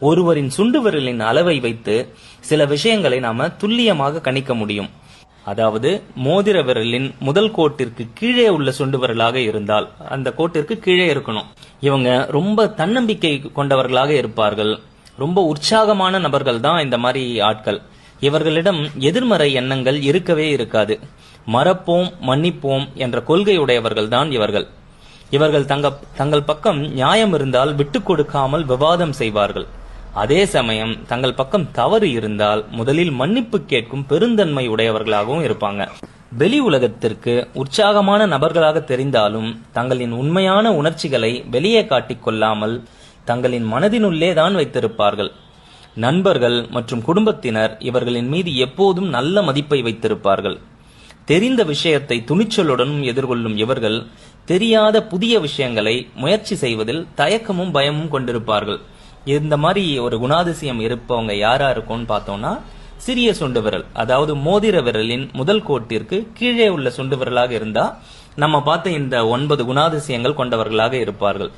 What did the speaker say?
ஒருவரின் சுண்டு விரலின் அளவை வைத்து சில விஷயங்களை நாம துல்லியமாக கணிக்க முடியும். அதாவது மோதிர விரலின் முதல் கோட்டிற்கு கீழே உள்ள சுண்டு விரலாக இருந்தால் அந்த கோட்டிற்கு கீழே இருக்கணும். இவங்க ரொம்ப தன்னம்பிக்கை கொண்டவர்களாக இருப்பார்கள். ரொம்ப உற்சாகமான நபர்கள் தான் இந்த மாதிரி ஆட்கள். இவர்களிடம் எதிர்மறை எண்ணங்கள் இருக்கவே இருக்காது. மறப்போம் மன்னிப்போம் என்ற கொள்கையுடையவர்கள் தான் இவர்கள். இவர்கள் தங்கள் பக்கம் நியாயம் இருந்தால் விட்டுக் கொடுக்காமல் விவாதம் செய்வார்கள். அதே சமயம் தங்கள் பக்கம் தவறு இருந்தால் முதலில் மன்னிப்பு கேட்கும் பெருந்தன்மை உடையவர்களாகவும் இருப்பாங்க. வெளி உலகத்திற்கு உற்சாகமான நபர்களாக தெரிந்தாலும் தங்களின் உண்மையான உணர்ச்சிகளை வெளியே காட்டிக் கொள்ளாமல் தங்களின் மனதினுள்ளே தான் வைத்திருப்பார்கள். நண்பர்கள் மற்றும் குடும்பத்தினர் இவர்களின் மீது எப்போதும் நல்ல மதிப்பை வைத்திருப்பார்கள். தெரிந்த விஷயத்தை துணிச்சலுடன் எதிர்கொள்ளும் இவர்கள் தெரியாத புதிய விஷயங்களை முயற்சி செய்வதில் தயக்கமும் பயமும் கொண்டிருப்பார்கள். இந்த மாதிரி ஒரு குணாதிசயம் இருப்பவங்க யாரா இருக்கும்னு பார்த்தோம்னா சிறிய சுண்டு விரல், அதாவது மோதிர விரலின் முதல் கோட்டிற்கு கீழே உள்ள சுண்டு விரலாக இருந்தா நம்ம பார்த்த இந்த 9 குணாதிசயங்கள் கொண்டவர்களாக இருப்பார்கள்.